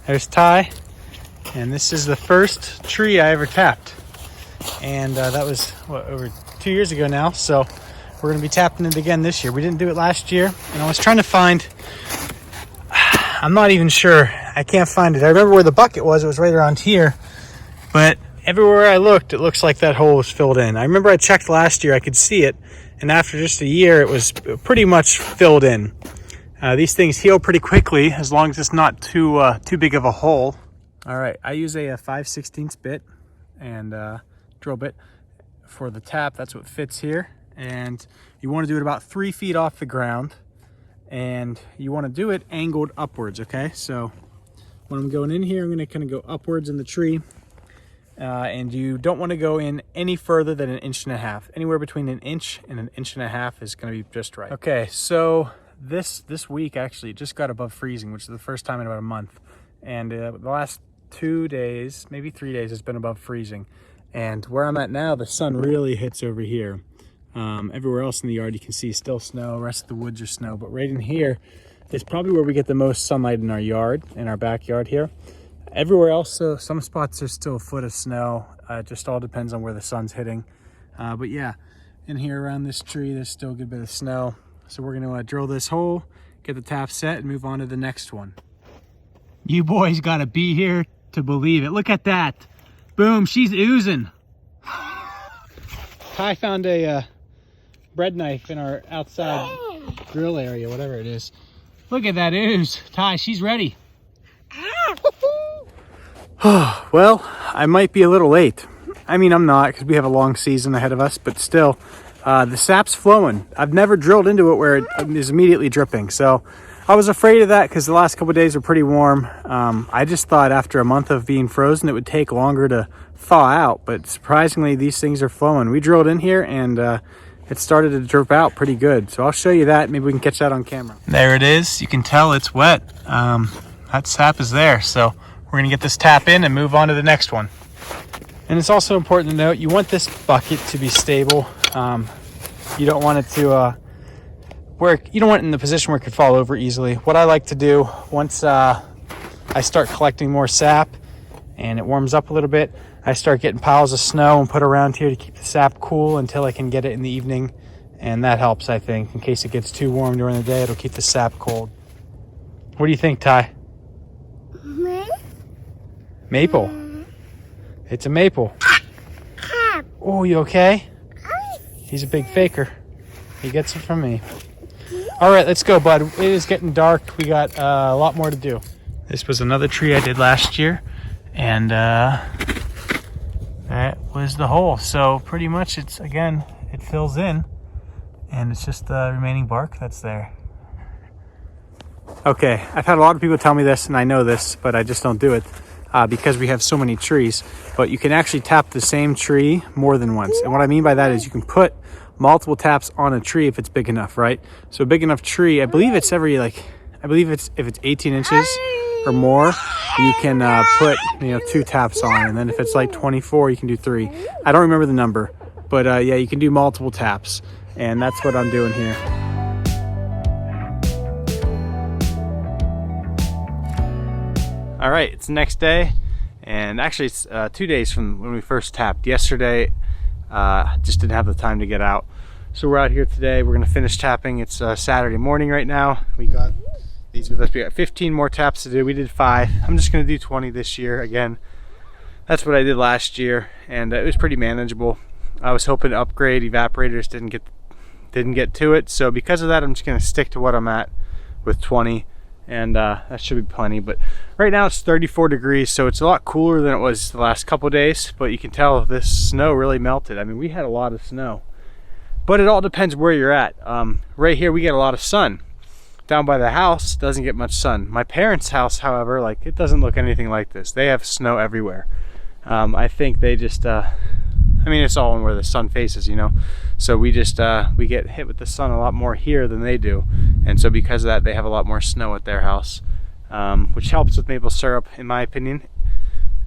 There's Ty, and this is the first tree I ever tapped. And that was, what, over 2 years ago now, so we're going to be tapping it again this year. We didn't do it last year, and I was trying to find, I'm not even sure, I can't find it. I remember where the bucket was, it was right around here, but everywhere I looked, it looks like that hole was filled in. I remember I checked last year, I could see it, and after just a year, it was pretty much filled in. These things heal pretty quickly, as long as it's not too big of a hole. All right, I use a 5/16 bit and drill bit for the tap. That's what fits here. And you want to do it about 3 feet off the ground, and you want to do it angled upwards, okay? So when I'm going in here, I'm going to kind of go upwards in the tree, and you don't want to go in any further than 1.5 inches. Anywhere between 1 inch and 1.5 inches is going to be just right. Okay, so this week actually just got above freezing, which is the first time in about a month. And the last 2 days, maybe 3 days, it's been above freezing. And where I'm at now, the sun really hits over here. Everywhere else in the yard you can see still snow, the rest of the woods are snow, but right in here is probably where we get the most sunlight in our yard, in our backyard here. Everywhere else, so some spots there's still a foot of snow. It just all depends on where the sun's hitting. But yeah, in here around this tree, there's still a good bit of snow. So we're gonna drill this hole, get the tap set, and move on to the next one. You boys gotta be here to believe it. Look at that. Boom, she's oozing. Ty found a bread knife in our outside grill area, whatever it is. Look at that ooze. Ty, she's ready. Well, I might be a little late. I mean, I'm not, because we have a long season ahead of us, but still, the sap's flowing. I've never drilled into it where it is immediately dripping, so I was afraid of that because the last couple of days were pretty warm. I just thought after a month of being frozen, it would take longer to thaw out, but surprisingly, these things are flowing. We drilled in here and it started to drip out pretty good, so I'll show you that. Maybe we can catch that on camera. There it is. You can tell it's wet. That sap is there, so we're gonna get this tap in and move on to the next one. And it's also important to note, you want this bucket to be stable. You don't want it to you don't want it in the position where it could fall over easily. What I like to do, once I start collecting more sap and it warms up a little bit, I start getting piles of snow and put around here to keep the sap cool until I can get it in the evening. And that helps, I think. In case it gets too warm during the day, it'll keep the sap cold. What do you think, Ty? Maple. It's a maple. Oh, you okay? He's a big faker. He gets it from me. All right, let's go, bud. It is getting dark. We got a lot more to do. This was another tree I did last year, and that was the hole. So pretty much it's, again, it fills in, and it's just the remaining bark that's there. Okay, I've had a lot of people tell me this, and I know this, but I just don't do it because we have so many trees. But you can actually tap the same tree more than once. And what I mean by that is you can put multiple taps on a tree if it's big enough, right? So a big enough tree, I believe it's every if it's 18 inches or more, you can put 2 taps on, and then if it's like 24, you can do 3. I don't remember the number, but yeah, you can do multiple taps, and that's what I'm doing here. All right, it's the next day, and actually it's 2 days from when we first tapped. Yesterday, just didn't have the time to get out. So we're out here today. We're gonna finish tapping. It's Saturday morning right now. We got these with us. We got 15 more taps to do. We did 5. I'm just gonna do 20 this year. Again, that's what I did last year, and it was pretty manageable. I was hoping to upgrade. Evaporators didn't get to it. So because of that, I'm just gonna stick to what I'm at with 20. And that should be plenty. But right now it's 34 degrees, so it's a lot cooler than it was the last couple days, but you can tell this snow really melted. I mean, we had a lot of snow, but it all depends where you're at. Right here we get a lot of sun. Down by the house doesn't get much sun. My parents' house, however, like, it doesn't look anything like this. They have snow everywhere. I think they just I mean, it's all where the sun faces, so we just we get hit with the sun a lot more here than they do, and so because of that, they have a lot more snow at their house, which helps with maple syrup, in my opinion.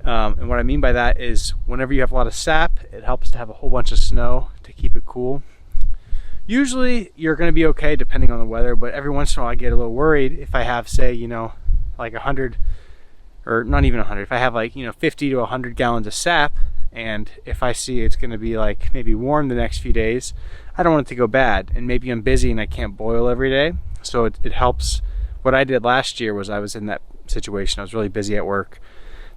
And what I mean by that is, whenever you have a lot of sap, it helps to have a whole bunch of snow to keep it cool. Usually you're going to be okay depending on the weather, but every once in a while I get a little worried if I have, say, like 100 or not even 100, if I have like, 50 to 100 gallons of sap, and if I see it's going to be like maybe warm the next few days, I don't want it to go bad. And maybe I'm busy and I can't boil every day, so it helps. What I did last year was I was in that situation. I was really busy at work,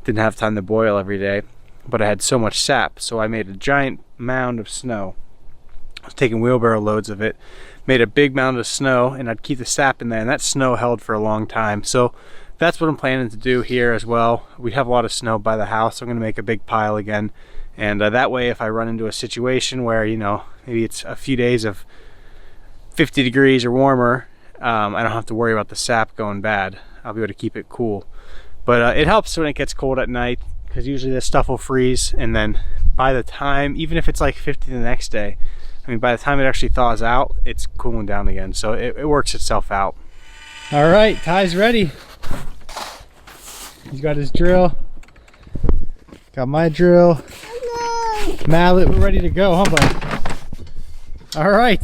didn't have time to boil every day, but I had so much sap, so I made a giant mound of snow. I was taking wheelbarrow loads of it, made a big mound of snow, and I'd keep the sap in there, and that snow held for a long time. So that's what I'm planning to do here as well. We have a lot of snow by the house, so I'm going to make a big pile again, and that way if I run into a situation where, maybe it's a few days of 50 degrees or warmer, I don't have to worry about the sap going bad. I'll be able to keep it cool. But it helps when it gets cold at night, because usually this stuff will freeze, and then by the time, even if it's like 50 the next day, by the time it actually thaws out, it's cooling down again. So it works itself out. All right, Ty's ready. He's got his drill. Got my drill. Mallet, we're ready to go, huh, bud? All right.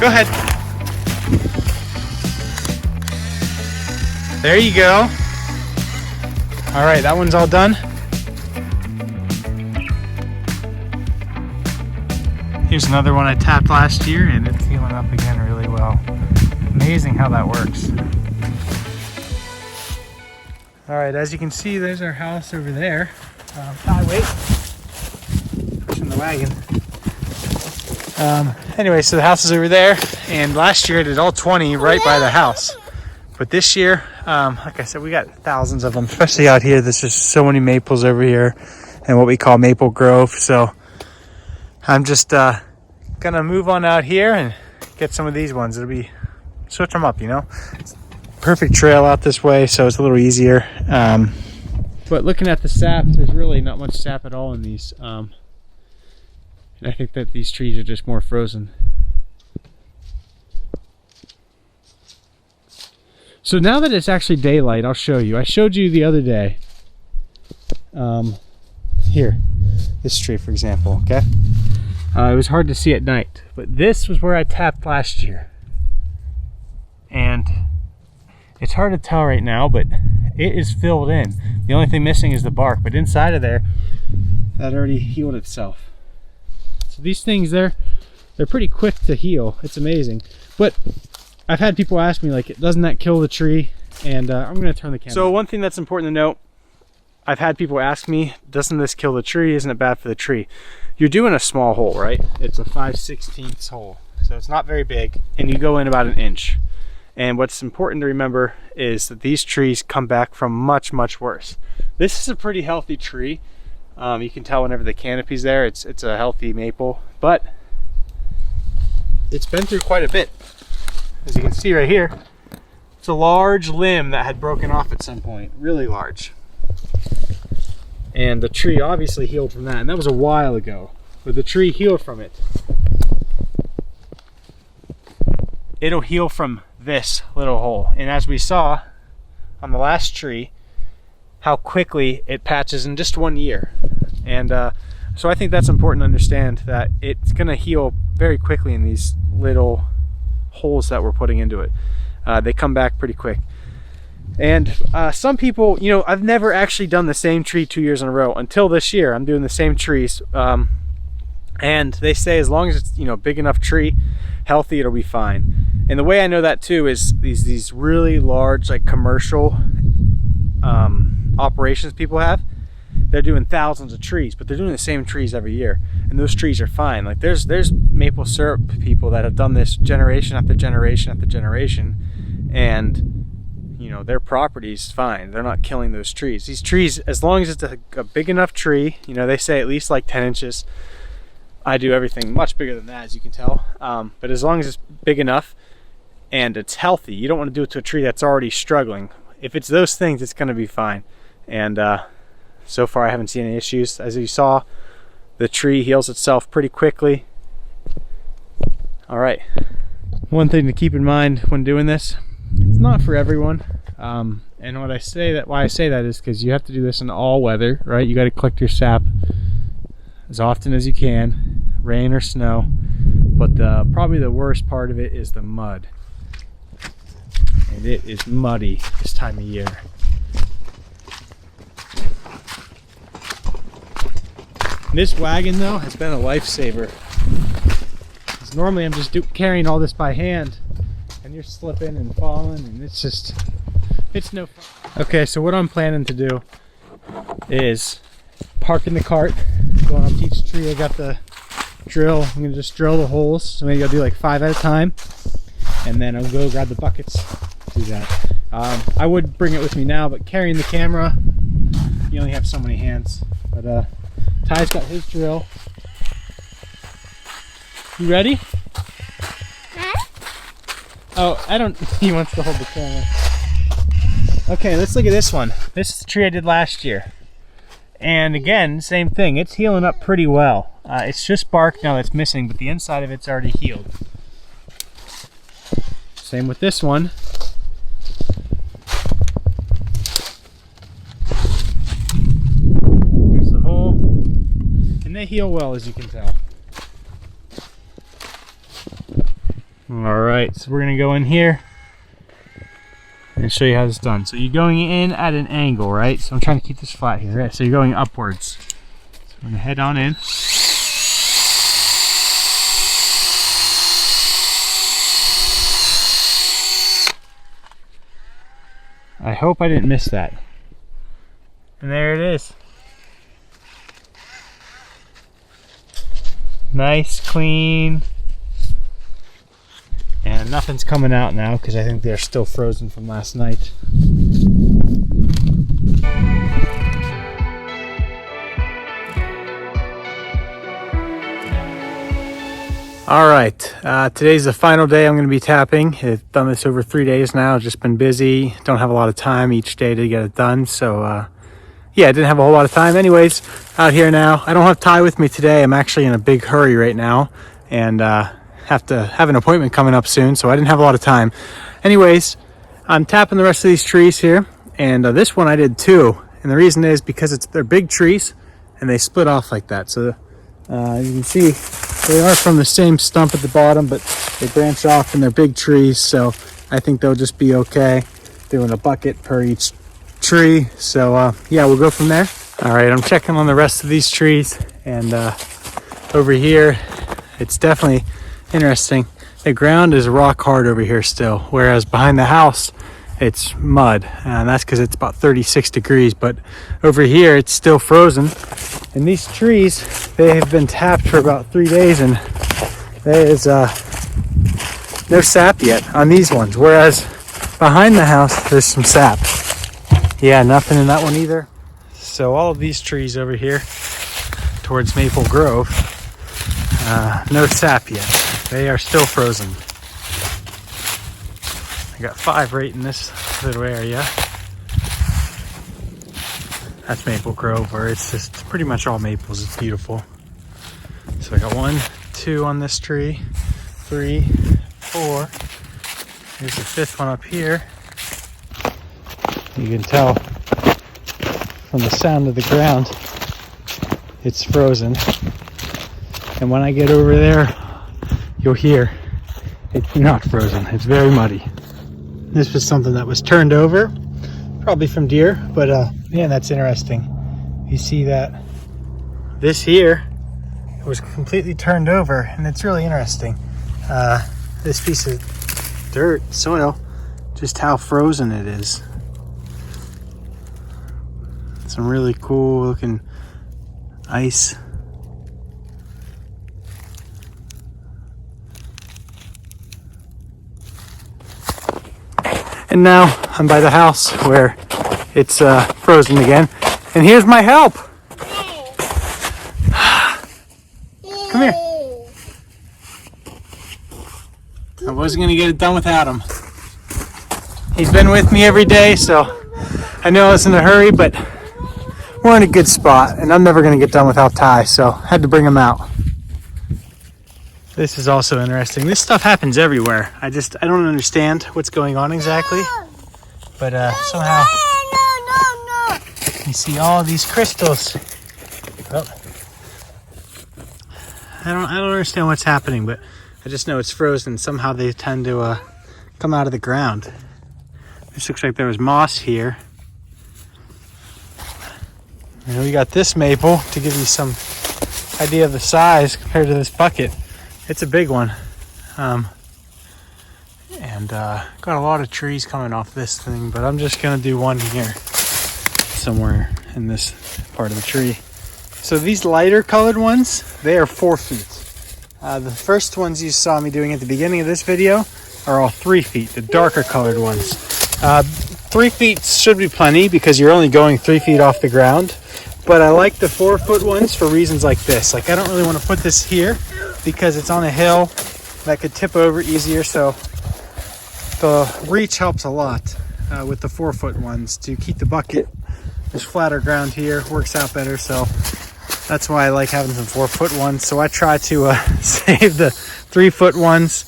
Go ahead. There you go. All right, that one's all done. Here's another one I tapped last year, and it's healing up again really well. Amazing how that works. All right, as you can see, there's our house over there. Wait. Pushing the wagon. Anyway, so the house is over there, and last year I did all 20 right by the house. But this year, like I said, we got thousands of them, especially out here. There's just so many maples over here and what we call maple grove. So I'm just gonna move on out here and get some of these ones. It'll be, switch them up, It's perfect trail out this way, so it's a little easier. But looking at the sap, there's really not much sap at all in these. I think that these trees are just more frozen. So now that it's actually daylight, I'll show you. I showed you the other day. Here, this tree, for example, okay? It was hard to see at night, but this was where I tapped last year. And it's hard to tell right now, but it is filled in. The only thing missing is the bark, but inside of there, that already healed itself. So these things, they're pretty quick to heal. It's amazing. But I've had people ask me, like, doesn't that kill the tree? And I'm going to turn the camera. So one thing that's important to note, I've had people ask me, doesn't this kill the tree? Isn't it bad for the tree? You're doing a small hole, right? It's a 5/16 hole. So it's not very big, and you go in about 1 inch. And what's important to remember is that these trees come back from much, much worse. This is a pretty healthy tree. You can tell whenever the canopy's there, it's a healthy maple, but it's been through quite a bit. As you can see right here, it's a large limb that had broken off at some point, really large. And the tree obviously healed from that, and that was a while ago, but the tree healed from it. It'll heal from this little hole, and as we saw on the last tree, how quickly it patches in just 1 year. And so I think that's important to understand, that it's going to heal very quickly in these little holes that we're putting into it. They come back pretty quick. And some people, I've never actually done the same tree 2 years in a row until this year. I'm doing the same trees. And they say as long as it's, big enough tree, healthy, it'll be fine. And the way I know that too is these really large, like, commercial operations people have. They're doing thousands of trees, but they're doing the same trees every year, and those trees are fine. Like there's maple syrup people that have done this generation after generation after generation, and you know, their property's fine. They're not killing those trees. These trees, as long as it's a big enough tree, you know, they say at least like 10 inches. I do everything much bigger than that, as you can tell. But as long as it's big enough and it's healthy, you don't want to do it to a tree that's already struggling. If it's those things, it's going to be fine. And so far I haven't seen any issues. As you saw, the tree heals itself pretty quickly. All right. One thing to keep in mind when doing this, it's not for everyone. And why I say that is because you have to do this in all weather, right? You got to collect your sap as often as you can, rain or snow. But probably the worst part of it is the mud. And it is muddy this time of year. This wagon though has been a lifesaver. Because normally I'm just carrying all this by hand, and you're slipping and falling, and it's no fun. Okay, so what I'm planning to do is park in the cart, going up to each tree. I got the drill. I'm gonna just drill the holes. So maybe I'll do like 5 at a time, and then I'll go grab the buckets. Do that. I would bring it with me now, but carrying the camera, you only have so many hands. But Ty's got his drill. You ready? Oh, he wants to hold the camera. Okay, let's look at this one. This is the tree I did last year. And again, same thing. It's healing up pretty well. It's just bark now that's missing, but the inside of it's already healed. Same with this one. Here's the hole. And they heal well, as you can tell. Alright, so we're going to go in here and show you how this is done. So you're going in at an angle, right? So I'm trying to keep this flat here. Right? So you're going upwards. So we're going to head on in. I hope I didn't miss that. And there it is. Nice, clean. And nothing's coming out now because I think they're still frozen from last night. All right, today's the final day I'm going to be tapping. I've done this over 3 days now. Just been busy. Don't have a lot of time each day to get it done. So yeah, I didn't have a whole lot of time. Anyways, out here now. I don't have Ty with me today. I'm actually in a big hurry right now, and have to have an appointment coming up soon, so I didn't have a lot of time. Anyways, I'm tapping the rest of these trees here, and this one I did too. And the reason is because they're big trees and they split off like that. So you can see they are from the same stump at the bottom, but they branch off and they're big trees, so I think they'll just be okay doing a bucket per each tree. So yeah, we'll go from there. All right, I'm checking on the rest of these trees, and over here it's definitely interesting. The ground is rock hard over here still, whereas behind the house it's mud, and that's because it's about 36 degrees. But over here it's still frozen, and these trees, they have been tapped for about 3 days, and there is no sap yet on these ones, whereas behind the house there's some sap. Yeah, nothing in that one either. So all of these trees over here towards Maple Grove, no sap yet. They are still frozen. I got 5 right in this little area. That's Maple Grove, where it's just pretty much all maples. It's beautiful. So I got 1, 2 on this tree, 3, 4. Here's the 5th one up here. You can tell from the sound of the ground, it's frozen. And when I get over there, you'll hear it's not frozen. It's very muddy. This was something that was turned over, probably from deer, but man, that's interesting. You see that this here was completely turned over, and it's really interesting. This piece of dirt, soil, just how frozen it is. Some really cool looking ice. And now I'm by the house where it's frozen again. And here's my help. Come here. I wasn't gonna get it done without him. He's been with me every day, so I know I was in a hurry, but we're in a good spot, and I'm never gonna get done without Ty, so I had to bring him out. This is also interesting. This stuff happens everywhere. I don't understand what's going on exactly, but somehow you see all these crystals. Oh. I don't understand what's happening, but I just know it's frozen. Somehow they tend to come out of the ground. This looks like there was moss here. And we got this maple to give you some idea of the size compared to this bucket. It's a big one. And got a lot of trees coming off this thing, but I'm just gonna do one here somewhere in this part of the tree. So these lighter colored ones, they are 4 feet. The first ones you saw me doing at the beginning of this video are all 3 feet, the darker colored ones. 3 feet should be plenty because you're only going 3 feet off the ground. But I like the 4 foot ones for reasons like this. Like I don't really want to put this here because it's on a hill that could tip over easier. So the reach helps a lot with the 4 foot ones to keep the bucket. There's flatter ground here, works out better. So that's why I like having some 4 foot ones. So I try to save the 3 foot ones,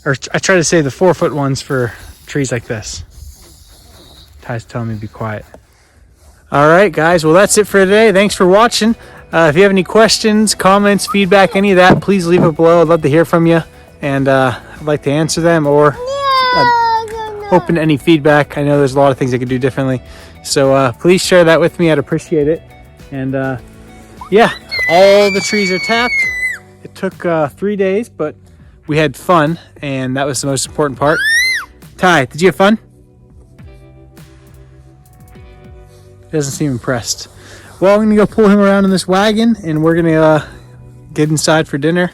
or I try to save the 4 foot ones for trees like this. Ty's telling me to be quiet. All right, guys. Well, that's it for today. Thanks for watching. If you have any questions, comments, feedback, any of that, please leave it below. I'd love to hear from you, and I'd like to answer them or open to any feedback. I know there's a lot of things I could do differently. So please share that with me. I'd appreciate it. And yeah, all the trees are tapped. It took 3 days, but we had fun, and that was the most important part. Ty, did you have fun? Doesn't seem impressed. Well, I'm gonna go pull him around in this wagon, and we're gonna get inside for dinner.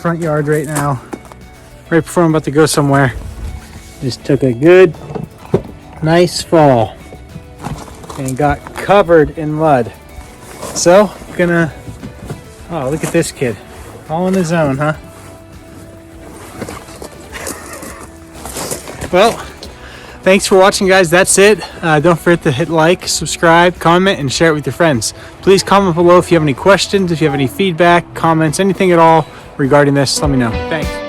Front yard right now, right before I'm about to go somewhere. Just took a good nice fall and got covered in mud. So gonna, oh, look at this kid, all on his own, huh? Well, thanks for watching, guys. That's it. Don't forget to hit like, subscribe, comment, and share it with your friends. Please comment below if you have any questions, if you have any feedback, comments, anything at all regarding this. Let me know. Thanks.